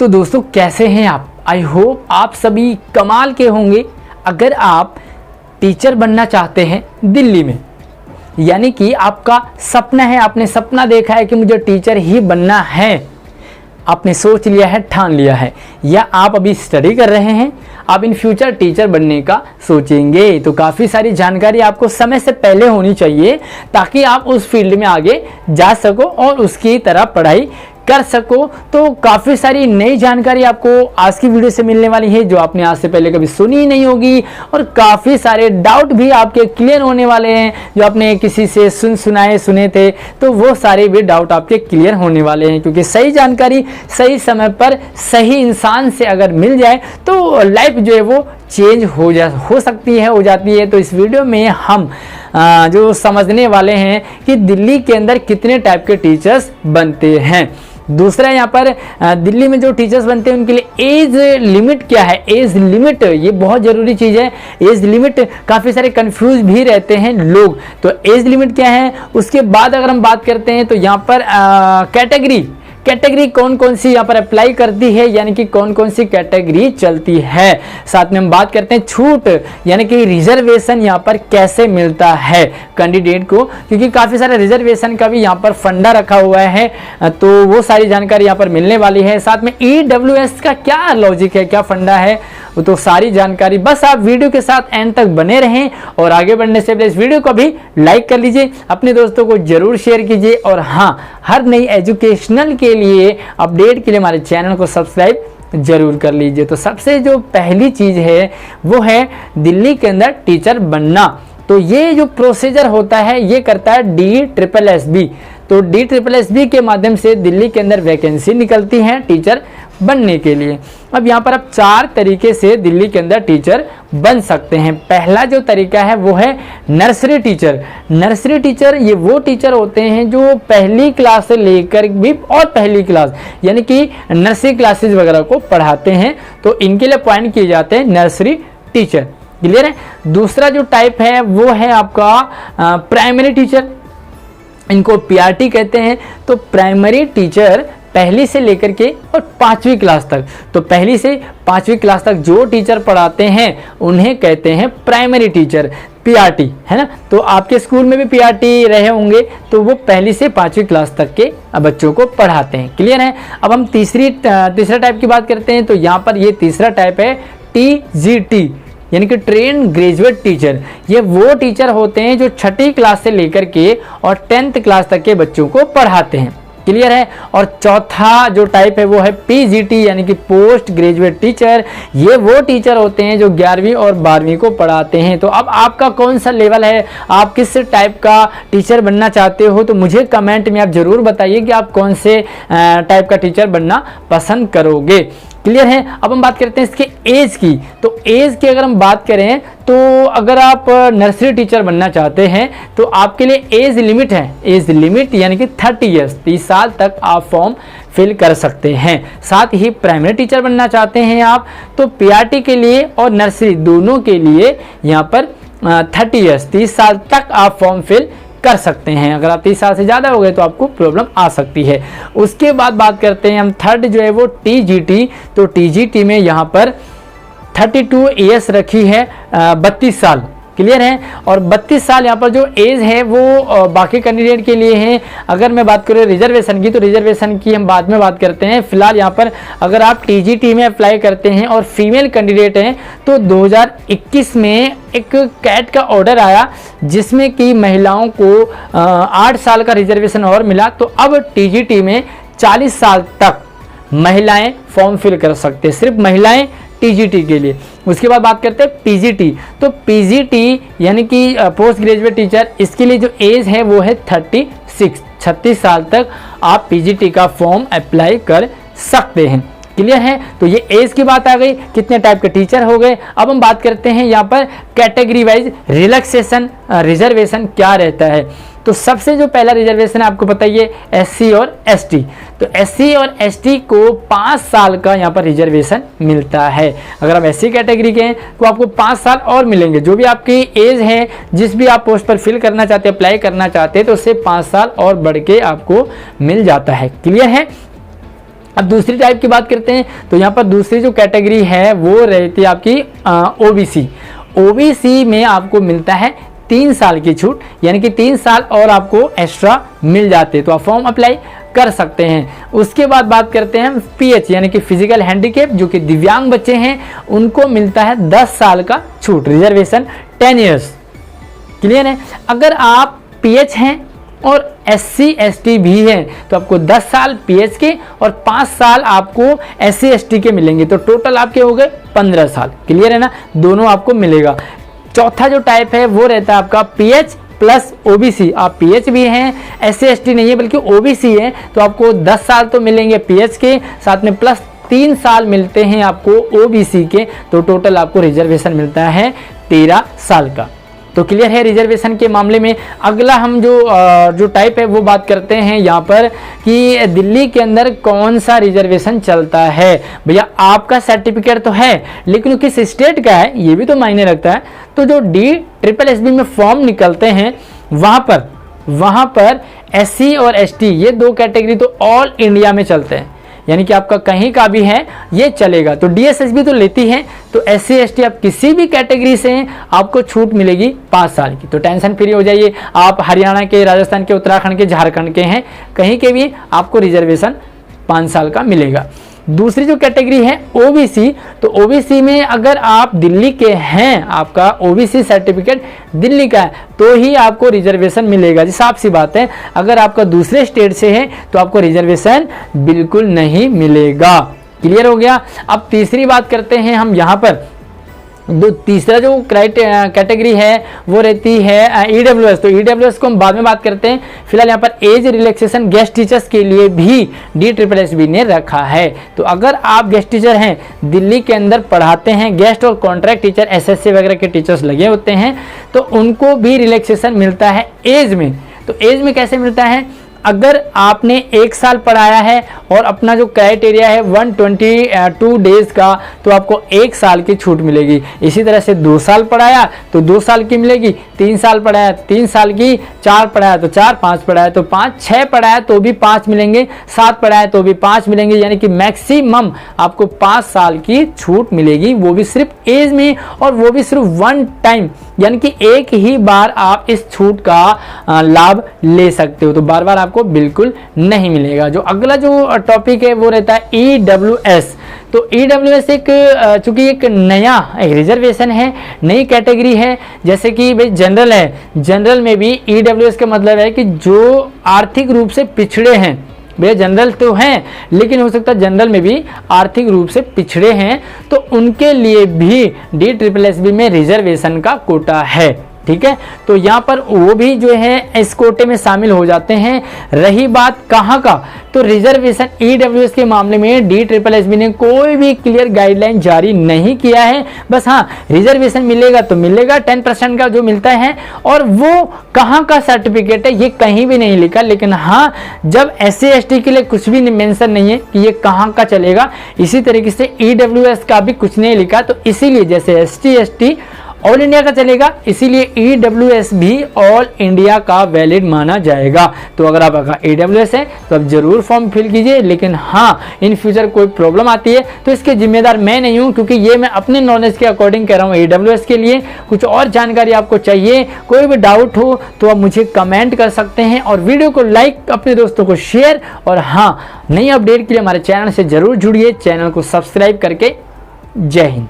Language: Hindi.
तो दोस्तों कैसे हैं आप? आई होप आप सभी कमाल के होंगे। अगर आप टीचर बनना चाहते हैं दिल्ली में, यानी कि आपका सपना है, आपने सपना देखा है कि मुझे टीचर ही बनना है, आपने सोच लिया है, ठान लिया है, या आप अभी स्टडी कर रहे हैं, आप इन फ्यूचर टीचर बनने का सोचेंगे, तो काफ़ी सारी जानकारी आपको समय से पहले होनी चाहिए ताकि आप उस फील्ड में आगे जा सको और उसकी तरह पढ़ाई कर सको। तो काफ़ी सारी नई जानकारी आपको आज की वीडियो से मिलने वाली है जो आपने आज से पहले कभी सुनी ही नहीं होगी, और काफ़ी सारे डाउट भी आपके क्लियर होने वाले हैं जो आपने किसी से सुने थे, तो वो सारे भी डाउट आपके क्लियर होने वाले हैं, क्योंकि सही जानकारी सही समय पर सही इंसान से अगर मिल जाए तो लाइफ जो है वो चेंज हो सकती है, हो जाती है। तो इस वीडियो में हम जो समझने वाले हैं कि दिल्ली के अंदर कितने टाइप के टीचर्स बनते हैं। दूसरा, यहाँ पर दिल्ली में जो टीचर्स बनते हैं उनके लिए एज लिमिट क्या है। एज लिमिट ये बहुत ज़रूरी चीज़ है। एज लिमिट काफ़ी सारे कंफ्यूज भी रहते हैं लोग, तो एज लिमिट क्या है। उसके बाद अगर हम बात करते हैं तो यहाँ पर कैटेगरी कौन कौन सी यहाँ पर अप्लाई करती है, यानी कि कौन कौन सी कैटेगरी चलती है। साथ में हम बात करते हैं छूट, यानी कि रिजर्वेशन यहाँ पर कैसे मिलता है कैंडिडेट को, क्योंकि काफ़ी सारे रिजर्वेशन का भी यहाँ पर फंडा रखा हुआ है, तो वो सारी जानकारी यहाँ पर मिलने वाली है। साथ में EWS का क्या लॉजिक है, क्या फंडा है, तो सारी जानकारी बस आप वीडियो के साथ एंड तक बने रहें। और आगे बढ़ने से पहले इस वीडियो को भी लाइक कर लीजिए, अपने दोस्तों को जरूर शेयर कीजिए, और हाँ, हर नई एजुकेशनल के लिए अपडेट के लिए हमारे चैनल को सब्सक्राइब जरूर कर लीजिए। तो सबसे जो पहली चीज़ है वो है दिल्ली के अंदर टीचर बनना। तो ये जो प्रोसीजर होता है ये करता है DSSB। तो DSSB के माध्यम से दिल्ली के अंदर वैकेंसी निकलती है टीचर बनने के लिए। अब यहाँ पर आप 4 तरीके से दिल्ली के अंदर टीचर बन सकते हैं। पहला जो तरीका है वो है नर्सरी टीचर। नर्सरी टीचर ये वो टीचर होते हैं जो पहली क्लास से लेकर भी और पहली क्लास यानी कि नर्सरी क्लासेस वगैरह को पढ़ाते हैं, तो इनके लिए अपॉइंट किए जाते हैं नर्सरी टीचर। क्लियर है। दूसरा जो टाइप है वो है आपका प्राइमरी टीचर, इनको PRT कहते हैं। तो प्राइमरी टीचर पहली से लेकर के और 5वीं क्लास तक, तो पहली से 5वीं क्लास तक जो टीचर पढ़ाते हैं उन्हें कहते हैं प्राइमरी टीचर, PRT, है ना। तो आपके स्कूल में भी PRT रहे होंगे, तो वो पहली से 5वीं क्लास तक के बच्चों को पढ़ाते हैं। क्लियर है। अब हम तीसरा टाइप की बात करते हैं, तो यहाँ पर ये तीसरा टाइप है TGT, यानी कि ट्रेन ग्रेजुएट टीचर। ये वो टीचर होते हैं जो 6ठी क्लास से लेकर के और 10th क्लास तक के बच्चों को पढ़ाते हैं। क्लियर है। और चौथा जो टाइप है वो है PGT, यानी कि पोस्ट ग्रेजुएट टीचर। ये वो टीचर होते हैं जो 11वीं और 12वीं को पढ़ाते हैं। तो अब आपका कौन सा लेवल है, आप किस टाइप का टीचर बनना चाहते हो, तो मुझे कमेंट में आप ज़रूर बताइए कि आप कौन से टाइप का टीचर बनना पसंद करोगे। क्लियर है। अब हम बात करते हैं इसके एज की। तो एज की अगर हम बात करें तो अगर आप नर्सरी टीचर बनना चाहते हैं तो आपके लिए एज लिमिट है, एज लिमिट यानी कि 30 ईयर्स, 30 साल तक आप फॉर्म फिल कर सकते हैं। साथ ही प्राइमरी टीचर बनना चाहते हैं आप, तो PRT के लिए और नर्सरी दोनों के लिए यहाँ पर 30 ईयर्स, 30 साल तक आप फॉर्म फिल कर सकते हैं। अगर आप 30 साल से ज़्यादा हो गए तो आपको प्रॉब्लम आ सकती है। उसके बाद बात करते हैं हम थर्ड जो है वो TGT। तो TGT में यहाँ पर 32 ईयर्स रखी है, 32 साल। क्लियर है। और 32 साल यहाँ पर जो एज है वो बाकी कैंडिडेट के लिए है। अगर मैं बात करूँ रिजर्वेशन की, तो रिजर्वेशन की हम बाद में बात करते हैं। फिलहाल यहाँ पर अगर आप TGT में अप्लाई करते हैं और फीमेल कैंडिडेट हैं, तो 2021 में एक कैट का ऑर्डर आया जिसमें कि महिलाओं को 8 साल का रिजर्वेशन और मिला। तो अब TGT में 40 साल तक महिलाएं फॉर्म फिल कर सकते हैं, सिर्फ महिलाएं TGT के लिए। उसके बाद बात करते हैं PGT। तो PGT यानी कि पोस्ट ग्रेजुएट टीचर, इसके लिए जो एज है वो है 36 साल तक आप PGT का फॉर्म अप्लाई कर सकते हैं। क्लियर है। तो ये एज की बात आ गई, कितने टाइप के टीचर हो गए। अब हम बात करते हैं यहाँ पर कैटेगरी वाइज रिलैक्सेशन, रिजर्वेशन क्या रहता है। तो सबसे जो पहला रिजर्वेशन है आपको पता ही है SC और ST। तो SC और ST को 5 साल का यहाँ पर रिजर्वेशन मिलता है। अगर आप SC कैटेगरी के हैं तो आपको 5 साल और मिलेंगे। जो भी आपकी एज है, जिस भी आप पोस्ट पर फिल करना चाहते हैं, अप्लाई करना चाहते हैं, तो उससे 5 साल और बढ़ के आपको मिल जाता है। क्लियर है। अब दूसरी टाइप की बात करते हैं तो यहाँ पर दूसरी जो कैटेगरी है वो रहती है आपकी ओबीसी। ओबीसी में आपको मिलता है 3 साल की छूट, यानी कि 3 साल और आपको एक्स्ट्रा मिल जाते हैं, तो आप फॉर्म अप्लाई कर सकते हैं। उसके बाद बात करते हैं पीएच यानी कि फिजिकल हैंडीकैप, जो कि दिव्यांग बच्चे हैं उनको मिलता है 10 साल का छूट, रिजर्वेशन 10 ईयर्स। क्लियर है। अगर आप पीएच हैं और SC ST भी हैं तो आपको 10 साल पीएच के और 5 साल आपको SC ST के मिलेंगे, तो टोटल आपके हो गए 15 साल। क्लियर है ना, दोनों आपको मिलेगा। चौथा जो टाइप है वो रहता है आपका पीएच प्लस ओबीसी। आप पीएच भी हैं, SC ST नहीं है बल्कि ओबीसी है, तो आपको 10 साल तो मिलेंगे पीएच के, साथ में प्लस 3 साल मिलते हैं आपको ओबीसी के, तो टोटल आपको रिजर्वेशन मिलता है 13 साल का। तो क्लियर है रिजर्वेशन के मामले में। अगला हम जो टाइप है वो बात करते हैं यहाँ पर कि दिल्ली के अंदर कौन सा रिजर्वेशन चलता है। भैया आपका सर्टिफिकेट तो है लेकिन किस स्टेट का है ये भी तो मायने रखता है। तो जो DSSB में फॉर्म निकलते हैं वहाँ पर SC और ST ये 2 कैटेगरी तो ऑल इंडिया में चलते हैं, यानी कि आपका कहीं का भी है ये चलेगा। तो DSSB तो लेती है, तो SC ST आप किसी भी कैटेगरी से हैं आपको छूट मिलेगी 5 साल की। तो टेंशन फ्री हो जाइए, आप हरियाणा के, राजस्थान के, उत्तराखंड के, झारखंड के हैं, कहीं के भी आपको रिजर्वेशन 5 साल का मिलेगा। दूसरी जो कैटेगरी है ओबीसी, तो ओबीसी में अगर आप दिल्ली के हैं, आपका ओबीसी सर्टिफिकेट दिल्ली का है तो ही आपको रिजर्वेशन मिलेगा। जी साफ सी बात है, अगर आपका दूसरे स्टेट से है तो आपको रिजर्वेशन बिल्कुल नहीं मिलेगा। क्लियर हो गया। अब तीसरी बात करते हैं हम यहाँ पर, तीसरा जो कैटेगरी है वो रहती है EWS। तो EWS को हम बाद में बात करते हैं, फिलहाल यहाँ पर एज रिलैक्सेशन गेस्ट टीचर्स के लिए भी DSSB ने रखा है। तो अगर आप गेस्ट टीचर हैं, दिल्ली के अंदर पढ़ाते हैं, गेस्ट और कॉन्ट्रैक्ट टीचर SSC वगैरह के टीचर्स लगे होते हैं, तो उनको भी रिलैक्सेशन मिलता है एज में। तो एज में कैसे मिलता है, अगर आपने 1 साल पढ़ाया है और अपना जो क्राइटेरिया है 122 डेज का, तो आपको 1 साल की छूट मिलेगी। इसी तरह से 2 साल पढ़ाया तो 2 साल की मिलेगी, 3 साल पढ़ाया 3 साल की, 4 पढ़ाया तो 4, 5 पढ़ाया तो 5, 6 पढ़ाया तो भी 5 मिलेंगे, 7 पढ़ाया तो भी 5 मिलेंगे, यानी कि मैक्सिमम आपको 5 साल की छूट मिलेगी, वो भी सिर्फ एज में, और वो भी सिर्फ 1 टाइम, यानी कि एक ही बार आप इस छूट का लाभ ले सकते हो। तो बार बार आपको बिल्कुल नहीं मिलेगा। जो अगला जो टॉपिक है वो रहता है EWS। तो EWS चूंकि एक नया रिजर्वेशन है, नई कैटेगरी है, जैसे कि भाई जनरल है, जनरल में भी EWS का मतलब है कि जो आर्थिक रूप से पिछड़े हैं। भैया जनरल तो हैं लेकिन हो सकता है जनरल में भी आर्थिक रूप से पिछड़े हैं, तो उनके लिए भी DSSB में रिजर्वेशन का कोटा है। ठीक है, तो यहाँ पर वो भी जो है इस कोटे में शामिल हो जाते हैं। रही बात कहाँ का, तो रिजर्वेशन EWS के मामले में DSSB ने कोई भी क्लियर गाइडलाइन जारी नहीं किया है। बस हाँ, रिजर्वेशन मिलेगा तो मिलेगा, 10% का जो मिलता है, और वो कहाँ का सर्टिफिकेट है ये कहीं भी नहीं लिखा। लेकिन हाँ, जब SC ST के लिए कुछ भी मेंशन नहीं है कि ये कहाँ का चलेगा, इसी तरीके से EWS का भी कुछ नहीं लिखा। तो इसीलिए जैसे SC ST ऑल इंडिया का चलेगा, इसीलिए EWS भी ऑल इंडिया का वैलिड माना जाएगा। तो अगर आपका EWS है तो आप जरूर फॉर्म फिल कीजिए, लेकिन हाँ, इन फ्यूचर कोई प्रॉब्लम आती है तो इसके जिम्मेदार मैं नहीं हूँ, क्योंकि ये मैं अपने नॉलेज के अकॉर्डिंग कह रहा हूँ। EWS के लिए कुछ और जानकारी आपको चाहिए, कोई भी डाउट हो तो आप मुझे कमेंट कर सकते हैं, और वीडियो को लाइक, अपने दोस्तों को शेयर, और हाँ, नई अपडेट के लिए हमारे चैनल से जरूर जुड़िए, चैनल को सब्सक्राइब करके। जय हिंद।